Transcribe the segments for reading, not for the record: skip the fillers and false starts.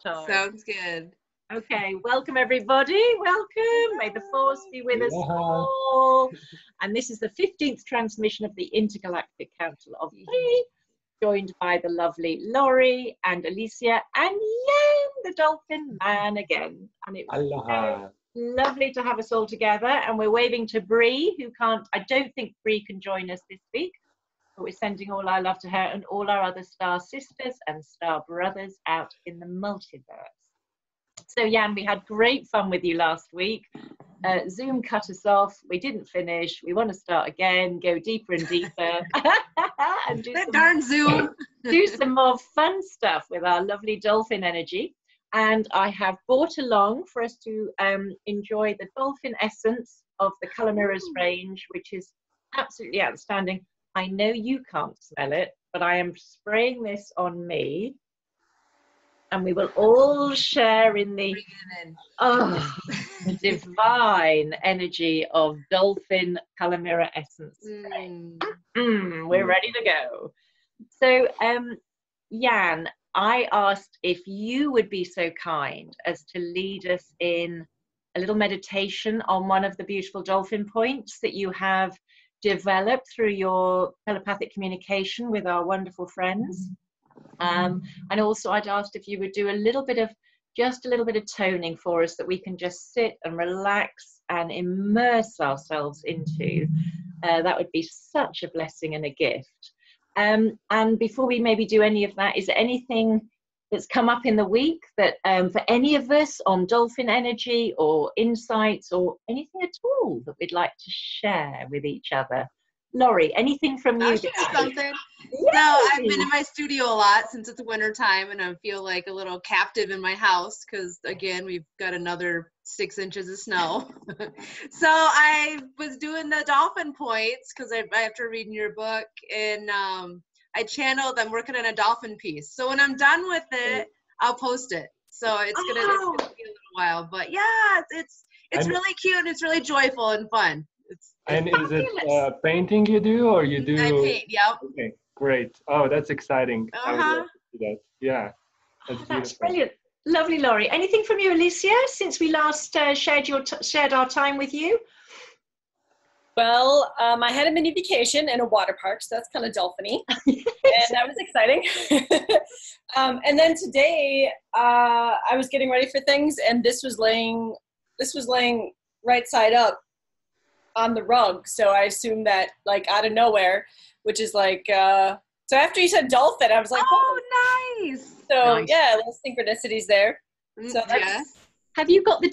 time. Sounds good. Okay, welcome everybody. Welcome. May the force be with us all. And this is the 15th transmission of the Intergalactic Council of Three, joined by the lovely Laurie and Alicia and Jan, the dolphin man again. And it was so lovely to have us all together. And we're waving to Bree, who can't, I don't think Bree can join us this week, but we're sending all our love to her and all our other star sisters and star brothers out in the multiverse. So Jan, we had great fun with you last week. Zoom cut us off. We didn't finish. We want to start again, go deeper and deeper. And do that darn Zoom. Do some more fun stuff with our lovely dolphin energy. And I have brought along for us to enjoy the dolphin essence of the Colour Mirrors range, which is absolutely outstanding. I know you can't smell it, but I am spraying this on me. And we will all share in the divine energy of dolphin colour mirror essence. We're ready to go. So, Jan, I asked if you would be so kind as to lead us in a little meditation on one of the beautiful dolphin points that you have developed through your telepathic communication with our wonderful friends. And also I'd asked if you would do just a little bit of toning for us that we can just sit and relax and immerse ourselves into. That would be such a blessing and a gift. And before we maybe do any of that, is there anything that's come up in the week that for any of us on dolphin energy or insights or anything at all that we'd like to share with each other? Laurie, anything from you? Something. No, I've been in my studio a lot since it's winter time, and I feel like a little captive in my house because, again, we've got another 6 inches of snow. So I was doing the dolphin points because after reading your book, and I channeled. I'm working on a dolphin piece. So when I'm done with it, I'll post it. So it's gonna be a little while, but yeah, it's really cute and it's really joyful and fun. And is it painting you do, or you do? I paint, yep. Okay, great. Oh, that's exciting. I would love to see that. Yeah, that's brilliant. Lovely, Laurie. Anything from you, Alicia, since we last shared our time with you? Well, I had a mini vacation in a water park, so that's kind of dolphin-y, and that was exciting. And then today, I was getting ready for things, and this was laying right side up on the rug, so I assumed that, like, out of nowhere, which is like, so after you said dolphin, I was like, oh, nice. So nice. Yeah, little synchronicities there. So that's, have you got the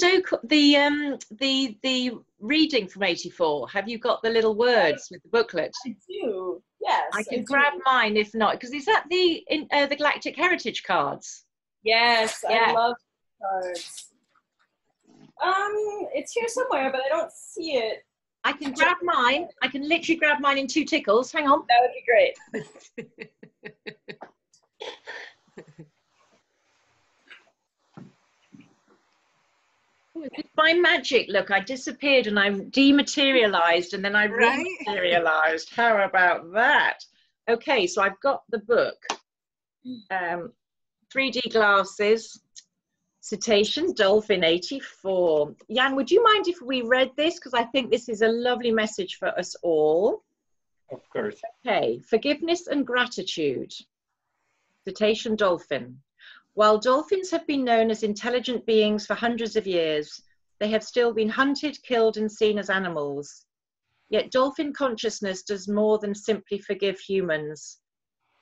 reading from 84? Have you got the little words with the booklet? I do. Yes, I can grab mine if not, because is that the Galactic Heritage cards? Yes, yeah. I love cards. It's here somewhere, but I don't see it. I can grab mine. I can literally grab mine in 2 tickles. Hang on. That would be great. By magic, look, I disappeared and I dematerialized and then I rematerialized. How about that? Okay, so I've got the book. 3D glasses. Cetacean, Dolphin 84. Jan, would you mind if we read this? Because I think this is a lovely message for us all. Of course. Okay, forgiveness and gratitude. Cetacean Dolphin. While dolphins have been known as intelligent beings for hundreds of years, they have still been hunted, killed, and seen as animals. Yet dolphin consciousness does more than simply forgive humans.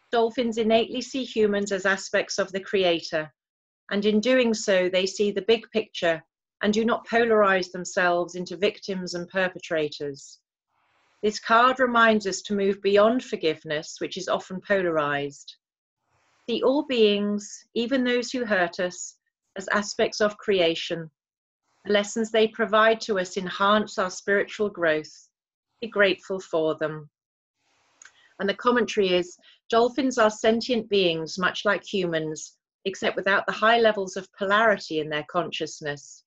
Dolphins innately see humans as aspects of the Creator. And in doing so, they see the big picture and do not polarize themselves into victims and perpetrators. This card reminds us to move beyond forgiveness, which is often polarized. See all beings, even those who hurt us, as aspects of creation. The lessons they provide to us enhance our spiritual growth. Be grateful for them. And the commentary is, dolphins are sentient beings, much like humans, except without the high levels of polarity in their consciousness.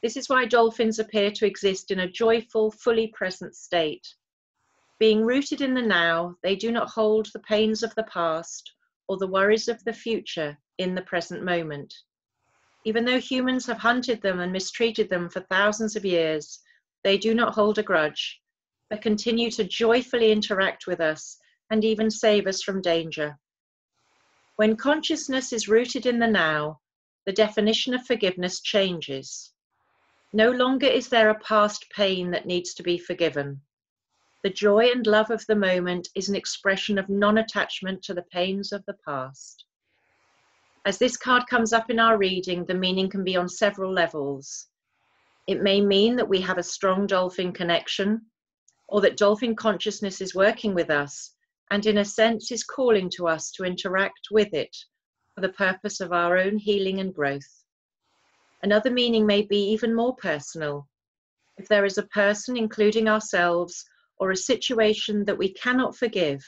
This is why dolphins appear to exist in a joyful, fully present state. Being rooted in the now, they do not hold the pains of the past or the worries of the future in the present moment. Even though humans have hunted them and mistreated them for thousands of years, they do not hold a grudge, but continue to joyfully interact with us and even save us from danger. When consciousness is rooted in the now, the definition of forgiveness changes. No longer is there a past pain that needs to be forgiven. The joy and love of the moment is an expression of non-attachment to the pains of the past. As this card comes up in our reading, the meaning can be on several levels. It may mean that we have a strong dolphin connection, or that dolphin consciousness is working with us and in a sense is calling to us to interact with it for the purpose of our own healing and growth. Another meaning may be even more personal. If there is a person, including ourselves, or a situation that we cannot forgive,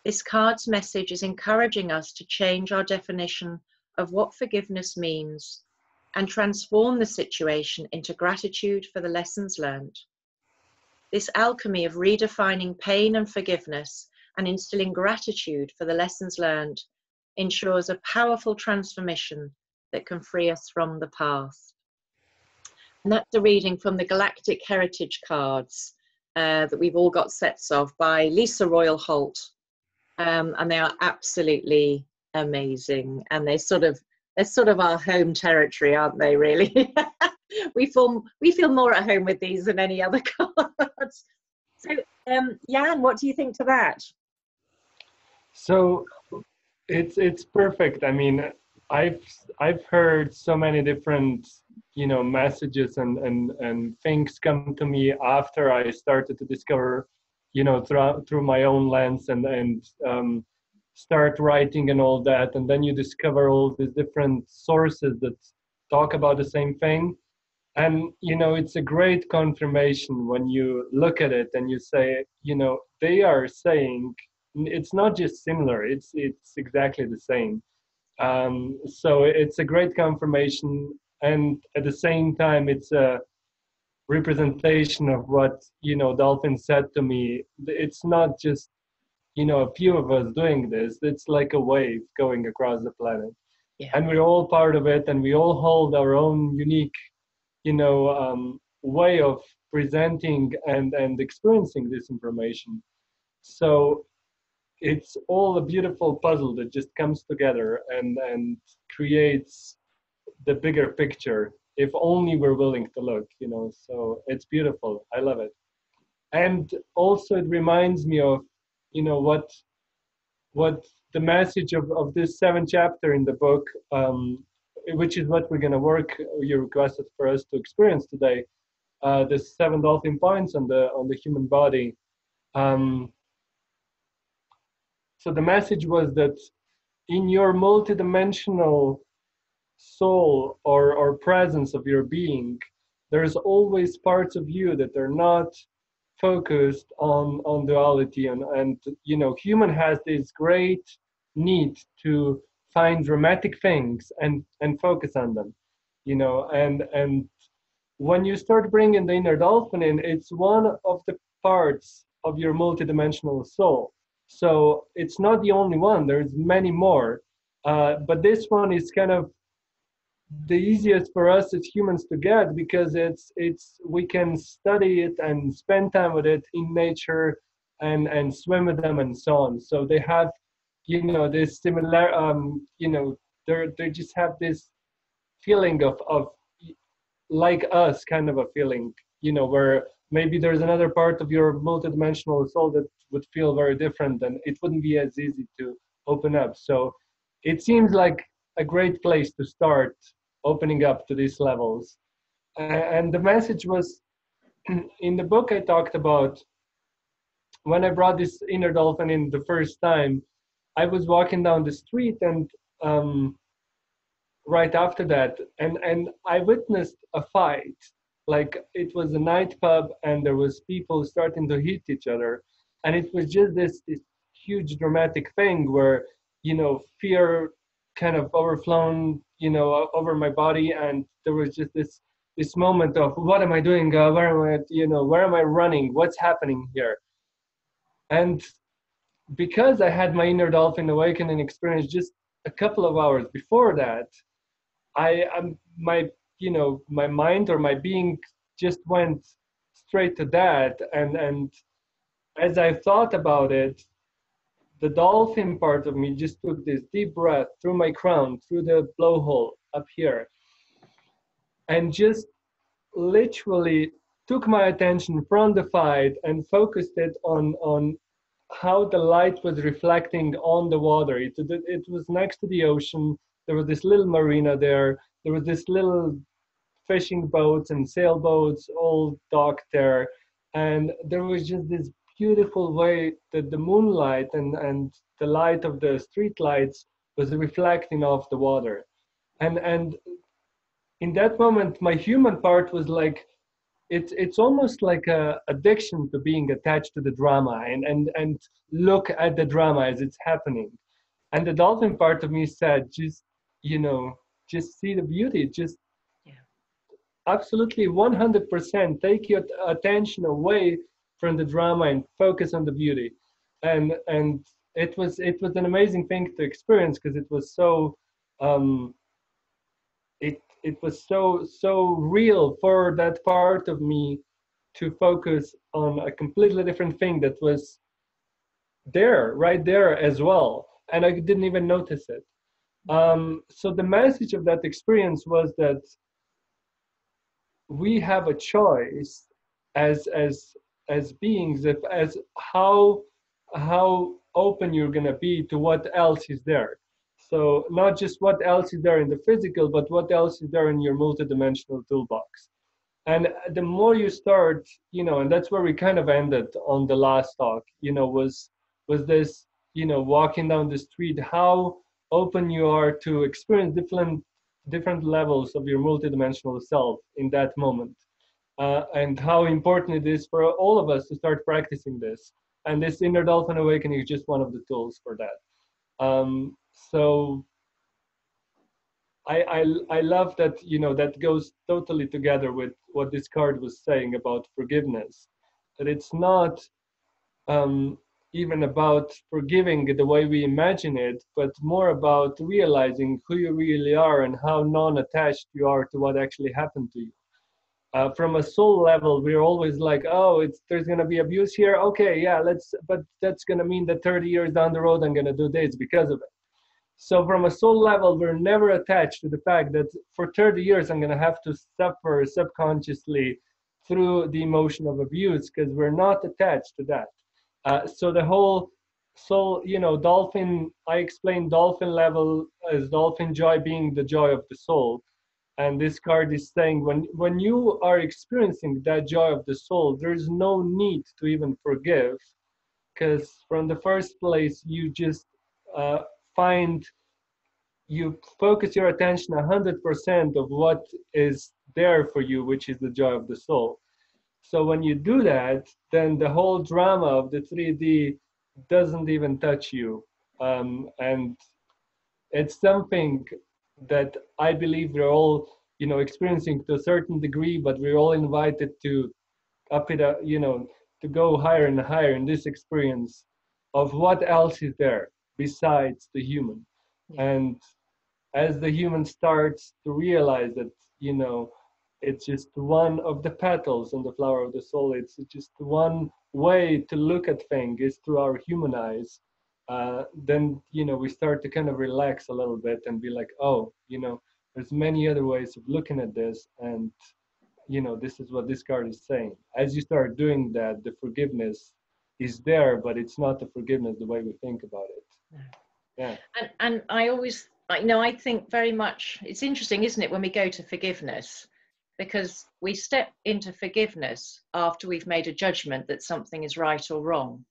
this card's message is encouraging us to change our definition of what forgiveness means and transform the situation into gratitude for the lessons learned. This alchemy of redefining pain and forgiveness and instilling gratitude for the lessons learned ensures a powerful transformation that can free us from the past. And that's a reading from the Galactic Heritage cards that we've all got sets of by Lisa Royal Holt. And they are absolutely amazing. And they're sort of our home territory, aren't they, really? we feel more at home with these than any other cards. So, Jan, what do you think to that? So it's perfect. I mean, I've heard so many different, messages and things come to me after I started to discover, through my own lens and start writing and all that. And then you discover all these different sources that talk about the same thing. And, it's a great confirmation when you look at it and you say, they are saying it's not just similar, it's exactly the same. So it's a great confirmation. And at the same time, it's a representation of what, Dolphin said to me. It's not just, a few of us doing this. It's like a wave going across the planet. Yeah. And we're all part of it, and we all hold our own unique way of presenting and experiencing this information. So it's all a beautiful puzzle that just comes together and creates the bigger picture, if only we're willing to look, so it's beautiful. I love it. And also it reminds me of, what the message of this 7th chapter in the book, which is what we're going to you requested for us to experience today, the 7 dolphin points on the human body. So the message was that in your multidimensional soul or presence of your being, there's always parts of you that are not focused on duality, and human has this great need to find dramatic things and focus on them, and when you start bringing the inner dolphin in, it's one of the parts of your multidimensional soul. So it's not the only one, there's many more, but this one is kind of the easiest for us as humans to get, because we can study it and spend time with it in nature and swim with them and so on. So they have, this similar, they just have this feeling of like us, kind of a feeling, where maybe there's another part of your multidimensional soul that would feel very different, and it wouldn't be as easy to open up. So it seems like a great place to start opening up to these levels. And the message was, in the book I talked about, when I brought this inner dolphin in the first time, I was walking down the street, and right after that, and I witnessed a fight. Like, it was a night pub, and there was people starting to hit each other, and it was just this huge dramatic thing where, fear kind of overflown, over my body, and there was just this moment of, what am I doing? Where am I running? What's happening here? And because I had my inner dolphin awakening experience just a couple of hours before that, my, you know, my mind or my being just went straight to that. And as I thought about it, the dolphin part of me just took this deep breath through my crown, through the blowhole up here, and just literally took my attention from the fight and focused it on how the light was reflecting on the water. It was next to the ocean. There was this little marina there. There was this little fishing boats and sailboats all docked there. And there was just this beautiful way that the moonlight and the light of the street lights was reflecting off the water. And in that moment, my human part was like, it's almost like a addiction to being attached to the drama and look at the drama as it's happening. And the dolphin part of me said, just, you know, just see the beauty, just absolutely 100% take your attention away from the drama and focus on the beauty. And it was an amazing thing to experience, because it was so it was so real for that part of me to focus on a completely different thing that was there, right there as well, and I didn't even notice it. So the message of that experience was that we have a choice as beings, as how open you're gonna be to what else is there. So not just what else is there in the physical, but what else is there in your multidimensional toolbox. And the more you start, you know, and that's where we kind of ended on the last talk, you know, was this, you know, walking down the street, how open you are to experience different levels of your multidimensional self in that moment. And how important it is for all of us to start practicing this. And this Inner Dolphin Awakening is just one of the tools for that. So I love that, you know, that goes totally together with what this card was saying about forgiveness, that it's not even about forgiving the way we imagine it, but more about realizing who you really are and how non-attached you are to what actually happened to you. From a soul level, we're always like, oh, there's going to be abuse here. Okay, yeah, but that's going to mean that 30 years down the road, I'm going to do this because of it. So from a soul level, we're never attached to the fact that for 30 years, I'm going to have to suffer subconsciously through the emotion of abuse, because we're not attached to that. So the whole soul, you know, dolphin, I explained dolphin level as dolphin joy being the joy of the soul. And this card is saying when you are experiencing that joy of the soul, there's no need to even forgive, because from the first place, you just you focus your attention 100% of what is there for you, which is the joy of the soul. So when you do that, then the whole drama of the 3D doesn't even touch you. And it's something that I believe we're all, you know, experiencing to a certain degree, but we're all invited to up it up, you know, to go higher and higher in this experience of what else is there besides the human. And as the human starts to realize that, you know, it's just one of the petals on the flower of the soul, it's just one way to look at things is through our human eyes, then, you know, we start to kind of relax a little bit and be like, oh, you know, there's many other ways of looking at this. And, you know, this is what this card is saying. As you start doing that, the forgiveness is there, but it's not the forgiveness the way we think about it. Yeah. And I always, you know, I think very much, it's interesting, isn't it, when we go to forgiveness, because we step into forgiveness after we've made a judgment that something is right or wrong.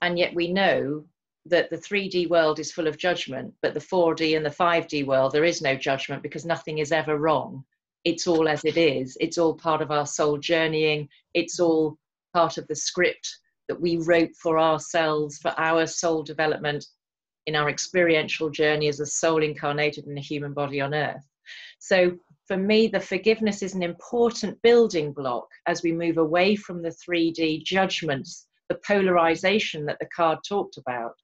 And yet we know that the 3D world is full of judgment, but the 4D and the 5D world, there is no judgment, because nothing is ever wrong. It's all as it is. It's all part of our soul journeying. It's all part of the script that we wrote for ourselves, for our soul development in our experiential journey as a soul incarnated in a human body on earth. So for me, the forgiveness is an important building block as we move away from the 3D judgments, the polarization that the card talked about.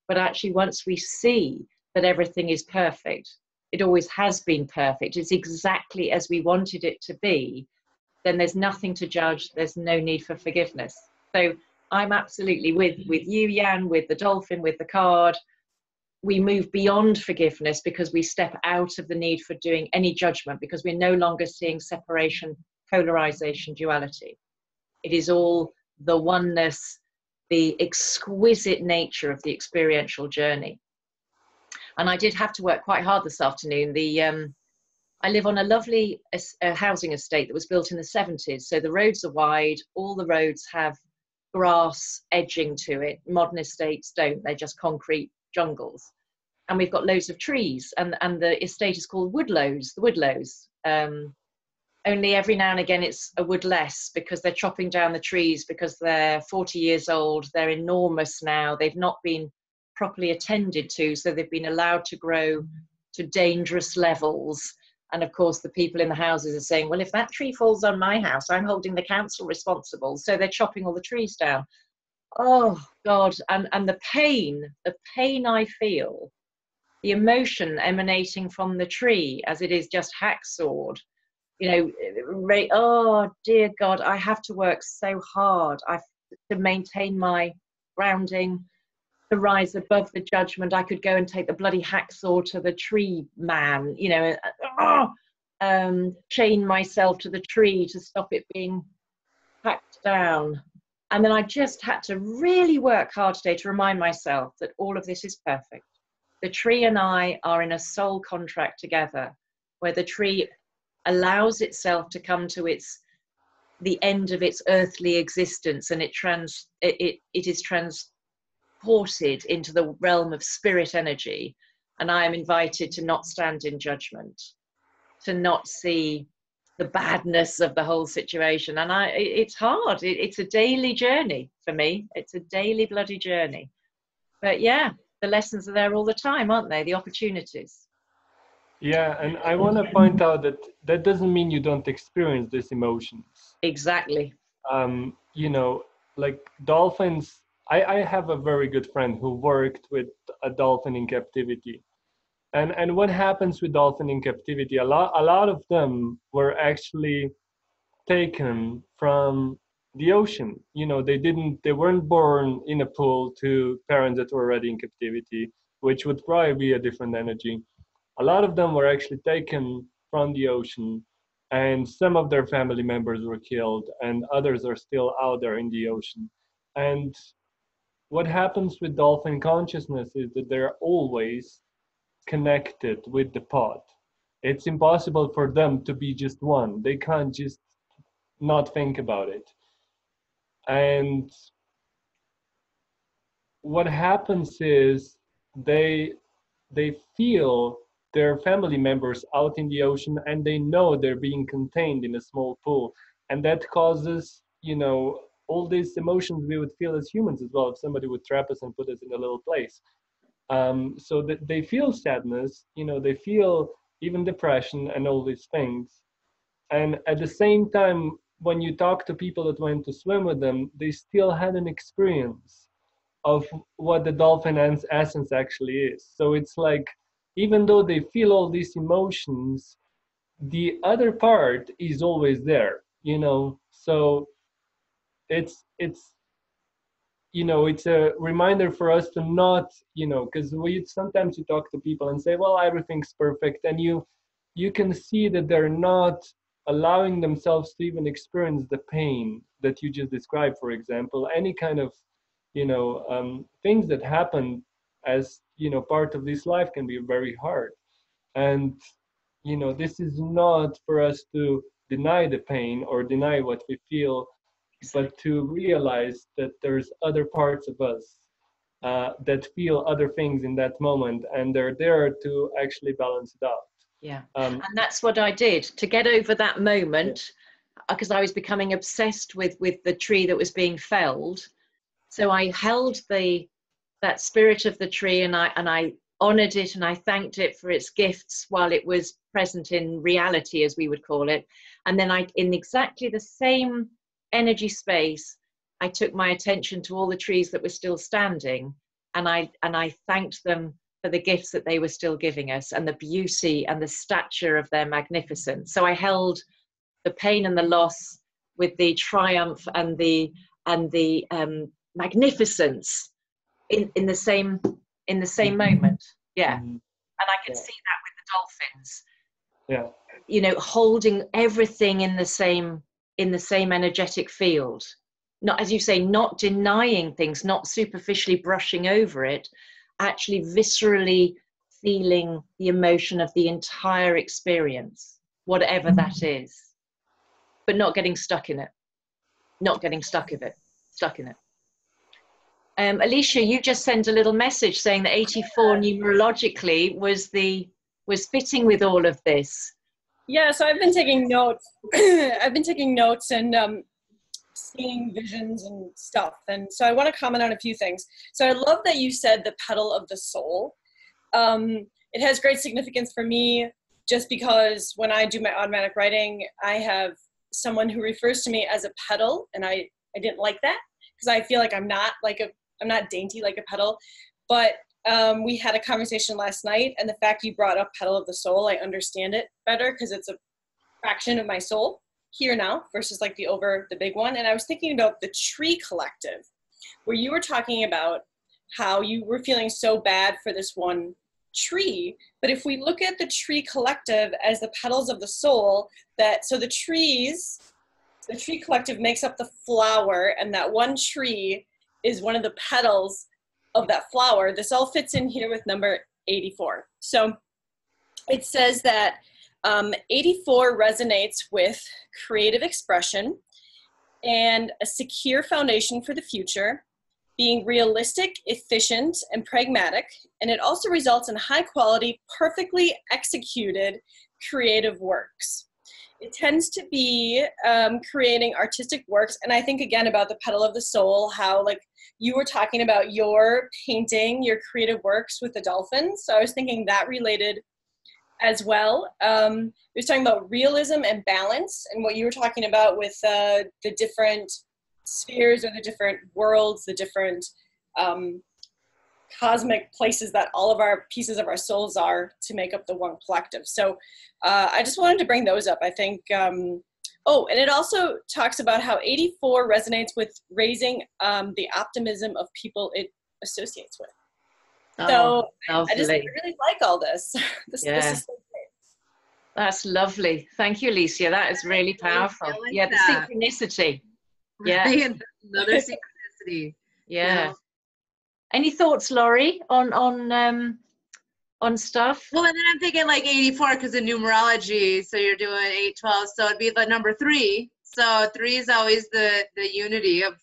But actually, once we see that everything is perfect, it always has been perfect, it's exactly as we wanted it to be, then there's nothing to judge, there's no need for forgiveness. So I'm absolutely with you, Jan, with the dolphin, with the card. We move beyond forgiveness because we step out of the need for doing any judgment, because we're no longer seeing separation, polarization, duality. It is all the oneness, the exquisite nature of the experiential journey. And I did have to work quite hard this afternoon. I live on a lovely housing estate that was built in the 70s. So the roads are wide, all the roads have grass edging to it. Modern estates don't, they're just concrete jungles. And we've got loads of trees, and the estate is called Woodlows, the Woodlows. Only every now and again it's a woodless, because they're chopping down the trees because they're 40 years old, they're enormous now, they've not been properly attended to, so they've been allowed to grow to dangerous levels. And of course the people in the houses are saying, well, if that tree falls on my house, I'm holding the council responsible. So they're chopping all the trees down. Oh God, and the pain I feel, the emotion emanating from the tree as it is just hacksawed, you know, oh dear God, I have to work so hard to maintain my grounding, to rise above the judgment. I could go and take the bloody hacksaw to the tree man, you know, chain myself to the tree to stop it being hacked down. And then I just had to really work hard today to remind myself that all of this is perfect. The tree and I are in a soul contract together, where the tree allows itself to come to the end of its earthly existence, and it is transported into the realm of spirit energy. And I am invited to not stand in judgment, to not see the badness of the whole situation. And it's hard. It's a daily journey for me. It's a daily bloody journey. But yeah, the lessons are there all the time, aren't they? The opportunities. Yeah, and I want to point out that that doesn't mean you don't experience these emotions. Exactly. You know, like dolphins, I have a very good friend who worked with a dolphin in captivity. And what happens with dolphin in captivity, a lot of them were actually taken from the ocean. You know, they weren't born in a pool to parents that were already in captivity, which would probably be a different energy. A lot of them were actually taken from the ocean, and some of their family members were killed, and others are still out there in the ocean. And what happens with dolphin consciousness is that they're always connected with the pod. It's impossible for them to be just one. They can't just not think about it. And what happens is they feel their family members out in the ocean, and they know they're being contained in a small pool, and that causes, you know, all these emotions we would feel as humans as well if somebody would trap us and put us in a little place. So that they feel sadness, you know, they feel even depression and all these things. And at the same time, when you talk to people that went to swim with them, they still had an experience of what the dolphin essence actually is. So it's like, even though they feel all these emotions, the other part is always there, you know. So it's you know, it's a reminder for us to not, you know, because sometimes you talk to people and say, well, everything's perfect, and you can see that they're not allowing themselves to even experience the pain that you just described. For example, any kind of, you know, things that happen as, you know, part of this life can be very hard. And, you know, this is not for us to deny the pain or deny what we feel, but to realize that there's other parts of us that feel other things in that moment, and they're there to actually balance it out. Yeah, and that's what I did to get over that moment, because I was becoming obsessed with the tree that was being felled. So I held that spirit of the tree, and I honored it, and I thanked it for its gifts while it was present in reality, as we would call it. And then in exactly the same energy space, I took my attention to all the trees that were still standing, and I thanked them for the gifts that they were still giving us, and the beauty and the stature of their magnificence. So I held the pain and the loss with the triumph and the magnificence in the same moment. Yeah. Mm-hmm. And I could see that with the dolphins. Yeah. You know, holding everything in the same energetic field. Not, as you say, not denying things, not superficially brushing over it, actually viscerally feeling the emotion of the entire experience, whatever that is, but not getting stuck in it. Alicia, you just sent a little message saying that 84 numerologically was fitting with all of this. Yeah, so I've been taking notes. I've been taking notes and seeing visions and stuff. And so I want to comment on a few things. So I love that you said the petal of the soul. It has great significance for me just because when I do my automatic writing, I have someone who refers to me as a petal, and I didn't like that because I feel like I'm not dainty like a petal. But we had a conversation last night, and the fact you brought up petal of the soul, I understand it better because it's a fraction of my soul here now versus like the big one. And I was thinking about the tree collective, where you were talking about how you were feeling so bad for this one tree. But if we look at the tree collective as the petals of the soul, so the tree collective makes up the flower, and that one tree is one of the petals of that flower. This all fits in here with number 84. So it says that 84 resonates with creative expression and a secure foundation for the future, being realistic, efficient, and pragmatic. And it also results in high quality, perfectly executed creative works. It tends to be creating artistic works. And I think again about the petal of the soul, how like you were talking about your painting, your creative works with the dolphins. So I was thinking that related as well. We were talking about realism and balance, and what you were talking about with the different spheres or the different worlds, the different cosmic places that all of our pieces of our souls are to make up the one collective. So I just wanted to bring those up. I think, and it also talks about how 84 resonates with raising the optimism of people it associates with. So I really like all this. This is so great. That's lovely. Thank you, Alicia. That is really powerful. Like the synchronicity. Yeah. Right. Another synchronicity. Yeah. Any thoughts, Laurie, on stuff? Well, and then I'm thinking like 84 because of numerology. So you're doing 8, 12. So it'd be the number 3. So 3 is always the unity of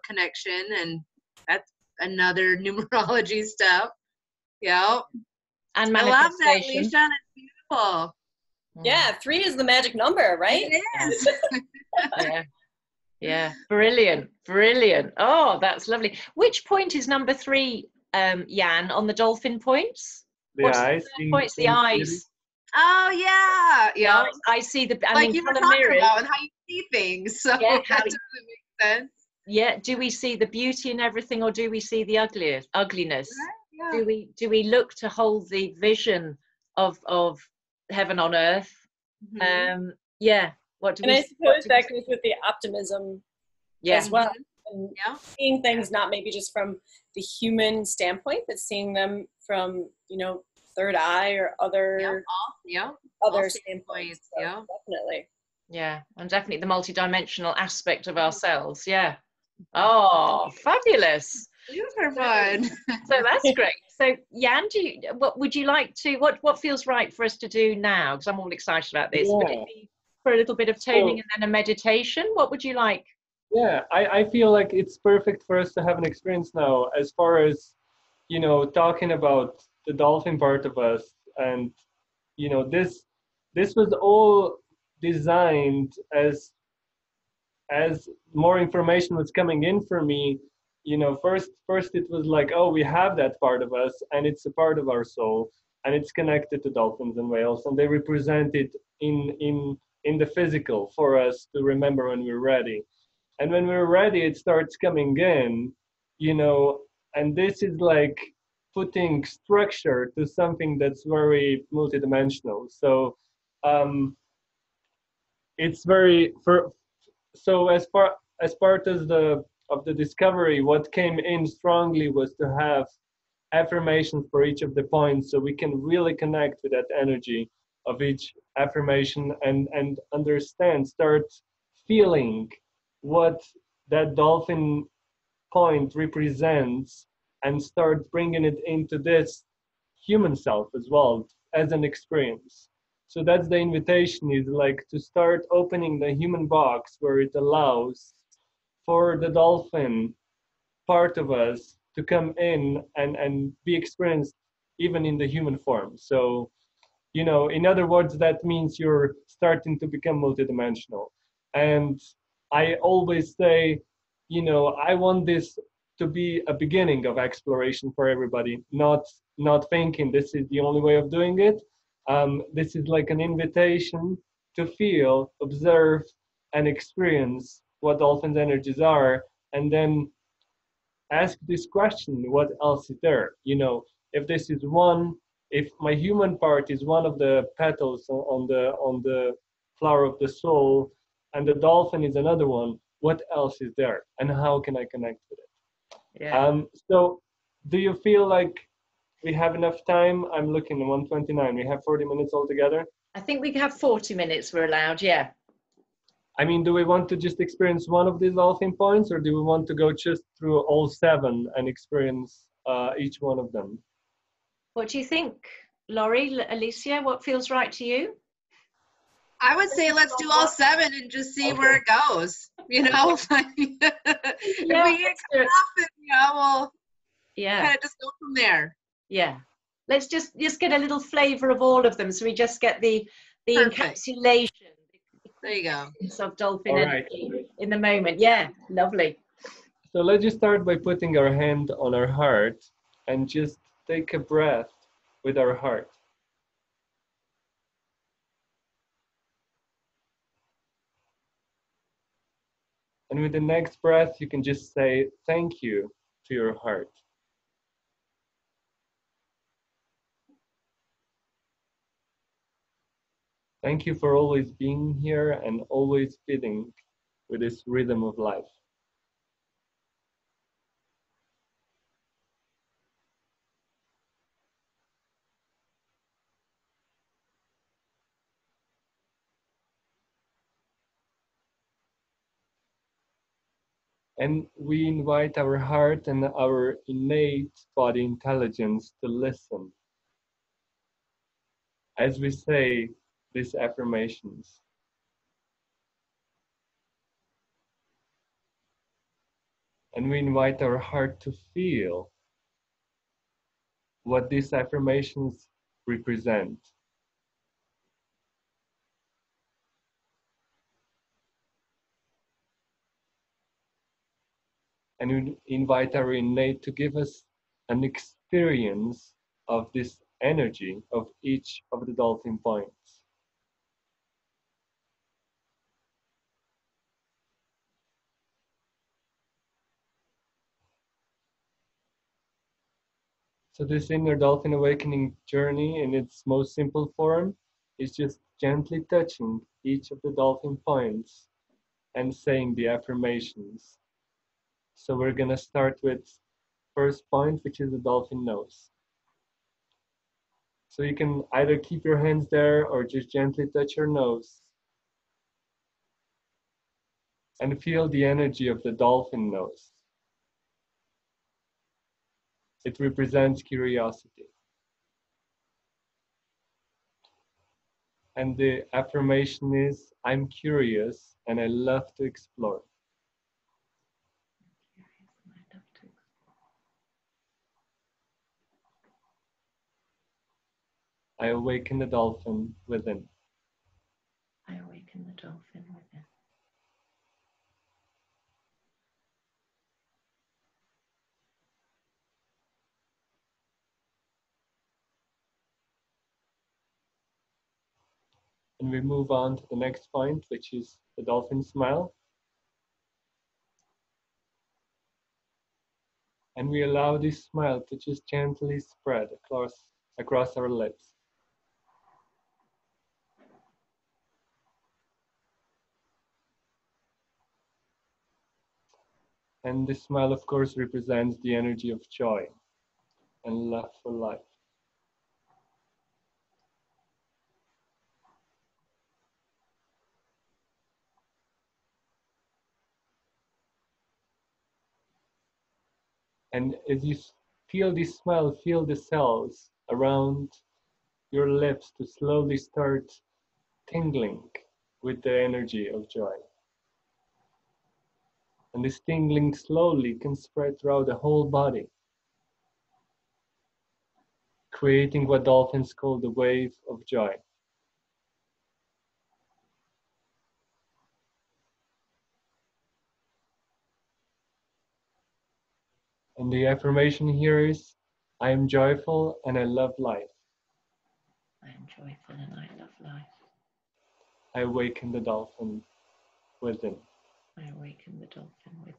connection, and that's another numerology stuff. Yeah. And I love that, Alicia. That's beautiful. Yeah, 3 is the magic number, right? It is. Yeah. Brilliant. Oh, that's lovely. Which point is number 3, Jan, on the dolphin points? The eyes. Points, the eyes. Oh, yeah. I see the. Like you were talking about and how you see things. So that doesn't make sense. Yeah. Do we see the beauty in everything, or do we see the ugliness? Right, yeah. Do we look to hold the vision of heaven on earth? Mm-hmm. What do and we? I suppose that goes with the optimism as well. And seeing things not maybe just from the human standpoint, but seeing them from third eye or other standpoints. So definitely. Yeah, and definitely the multidimensional aspect of ourselves. Yeah. Oh, fabulous. Super fun. So that's great. So Jan, what would you like to? What feels right for us to do now? Because I'm all excited about this. Would it be for a little bit of toning and then a meditation? What would you like? Yeah, I feel like it's perfect for us to have an experience now, as far as talking about the dolphin part of us. And this was all designed as more information was coming in for me. First it was like, oh, we have that part of us, and it's a part of our soul, and it's connected to dolphins and whales, and they represent it in the physical for us to remember when we're ready. And when we're ready, it starts coming in, and this is like putting structure to something that's very multidimensional. So it's very so as part of the discovery, what came in strongly was to have affirmations for each of the points, so we can really connect with that energy of each affirmation and understand, start feeling what that dolphin point represents, and start bringing it into this human self as well as an experience. So that's the invitation, is like to start opening the human box, where it allows for the dolphin part of us to come in and be experienced even in the human form. So, you know, in other words, that means you're starting to become multidimensional. And I always say, you know, I want this to be a beginning of exploration for everybody, not thinking this is the only way of doing it. This is like an invitation to feel, observe, and experience what dolphins' energies are, and then ask this question: what else is there? You know, if this is one, if my human part is one of the petals on the flower of the soul, and the dolphin is another one, what else is there, and how can I connect with it? Yeah. So do you feel like we have enough time? I'm looking at 1:29. We have 40 minutes altogether. I think we have 40 minutes we're allowed, yeah. I mean, do we want to just experience one of these dolphin points, or do we want to go just through all 7 and experience each one of them? What do you think, Laurie, Alicia? What feels right to you? I would say let's do all 7 and just see where it goes. You know, if we get cut off, you know, we'll kind of just go from there. Yeah. Let's just get a little flavor of all of them, so we just get the encapsulation. There you go. Of dolphin energy in the moment. Yeah, lovely. So let's just start by putting our hand on our heart and just take a breath with our heart. And with the next breath, you can just say thank you to your heart. Thank you for always being here and always fitting with this rhythm of life. And we invite our heart and our innate body intelligence to listen as we say these affirmations. And we invite our heart to feel what these affirmations represent. And we invite our innate to give us an experience of this energy of each of the dolphin points. So this inner dolphin awakening journey in its most simple form is just gently touching each of the dolphin points and saying the affirmations. So we're going to start with first point, which is the dolphin nose. So you can either keep your hands there or just gently touch your nose and feel the energy of the dolphin nose. It represents curiosity. And the affirmation is, I'm curious and I love to explore. I awaken the dolphin within. I awaken the dolphin within. And we move on to the next point, which is the dolphin smile. And we allow this smile to just gently spread across our lips. And this smile, of course, represents the energy of joy and love for life. And as you feel this smile, feel the cells around your lips to slowly start tingling with the energy of joy. And this tingling slowly can spread throughout the whole body, creating what dolphins call the wave of joy. And the affirmation here is, I am joyful and I love life. I am joyful and I love life. I awaken the dolphin within. I awaken the dolphin within.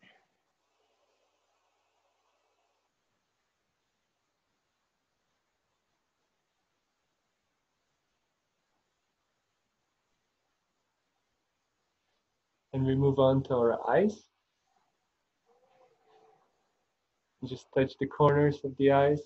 And we move on to our eyes. Just touch the corners of the eyes.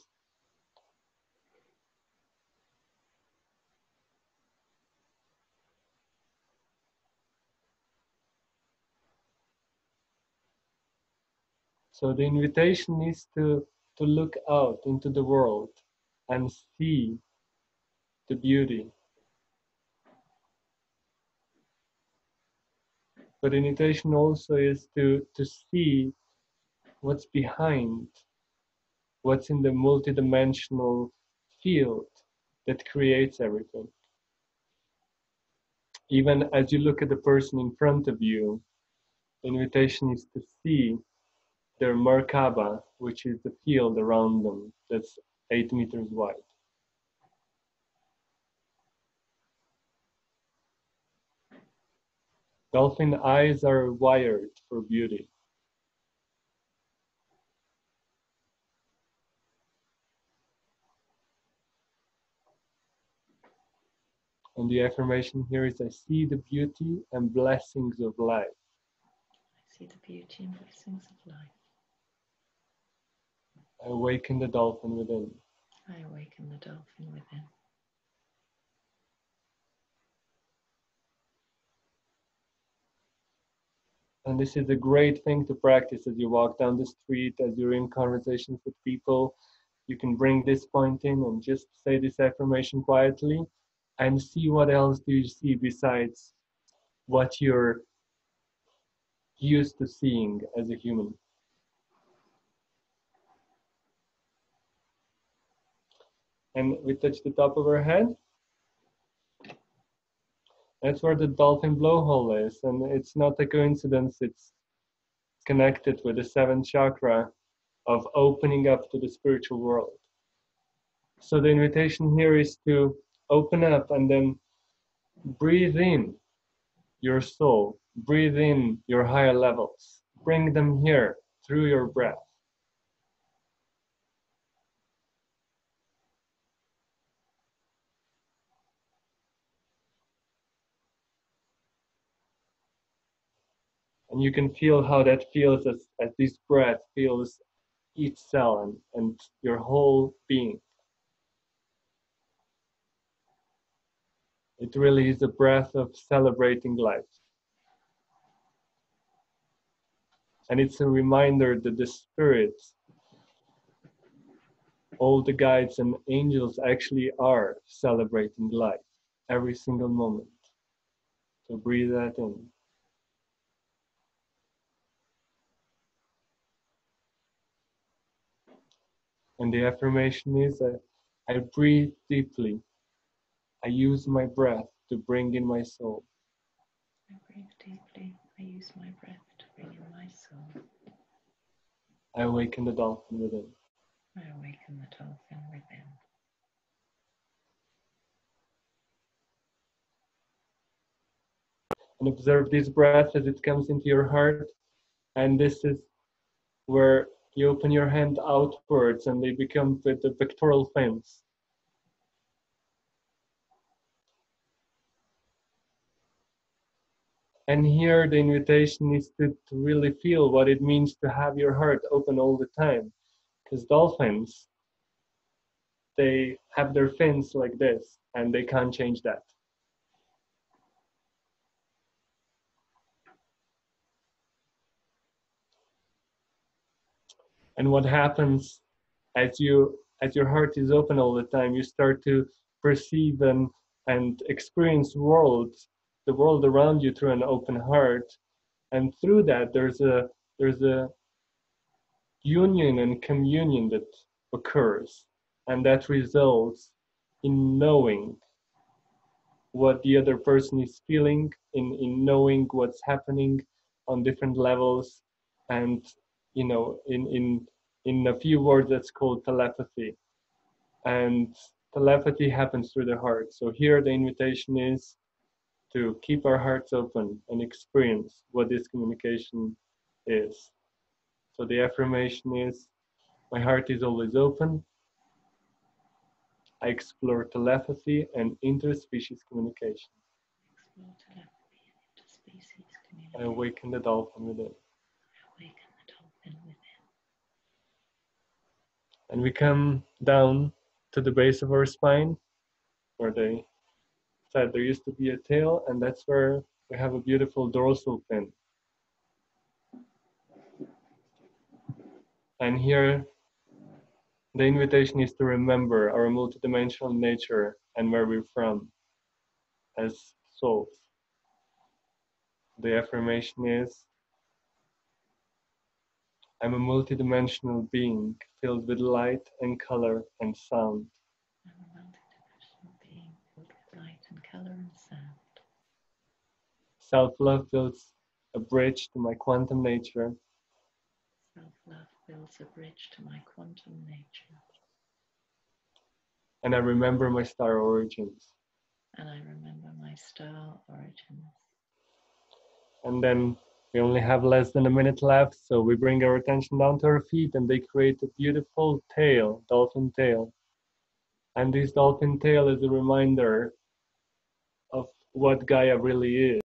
So the invitation is to look out into the world and see the beauty. But the invitation also is to see what's behind, what's in the multidimensional field that creates everything. Even as you look at the person in front of you, the invitation is to see their Merkaba, which is the field around them that's 8 meters wide. Dolphin eyes are wired for beauty. And the affirmation here is, I see the beauty and blessings of life. I see the beauty and blessings of life. I awaken the dolphin within. I awaken the dolphin within. And this is a great thing to practice as you walk down the street, as you're in conversations with people. You can bring this point in and just say this affirmation quietly and see what else do you see besides what you're used to seeing as a human. And we touch the top of our head. That's where the dolphin blowhole is, and it's not a coincidence. It's connected with the 7th chakra of opening up to the spiritual world. So the invitation here is to open up and then breathe in your soul, breathe in your higher levels, bring them here through your breath. And you can feel how that feels as this breath feels each cell and your whole being. It really is a breath of celebrating life. And it's a reminder that the spirits, all the guides and angels actually are celebrating life every single moment. So breathe that in. And the affirmation is, I breathe deeply. I use my breath to bring in my soul. I breathe deeply. I use my breath to bring in my soul. I awaken the dolphin within. I awaken the dolphin within. And observe this breath as it comes into your heart. And this is where You open your hand outwards and they become with the pectoral fins. And here the invitation is to really feel what it means to have your heart open all the time. Because dolphins, they have their fins like this and they can't change that. And what happens as your heart is open all the time, you start to perceive and experience the world around you through an open heart. And through that there's a union and communion that occurs, and that results in knowing what the other person is feeling, in knowing what's happening on different levels, and in a few words that's called telepathy. And telepathy happens through the heart. So here the invitation is to keep our hearts open and experience what this communication is. So the affirmation is, my heart is always open. I explore telepathy and interspecies communication. I awaken the dolphin within. And we come down to the base of our spine, where they said there used to be a tail, and that's where we have a beautiful dorsal fin. And here, the invitation is to remember our multidimensional nature and where we're from as souls. The affirmation is, I'm a multidimensional being filled with light and color and sound. I'm a multidimensional being filled with light and color and sound. Self-love builds a bridge to my quantum nature. Self-love builds a bridge to my quantum nature. And I remember my star origins. And I remember my star origins. And then we only have less than a minute left, so we bring our attention down to our feet and they create a beautiful tail, dolphin tail. And this dolphin tail is a reminder of what Gaia really is.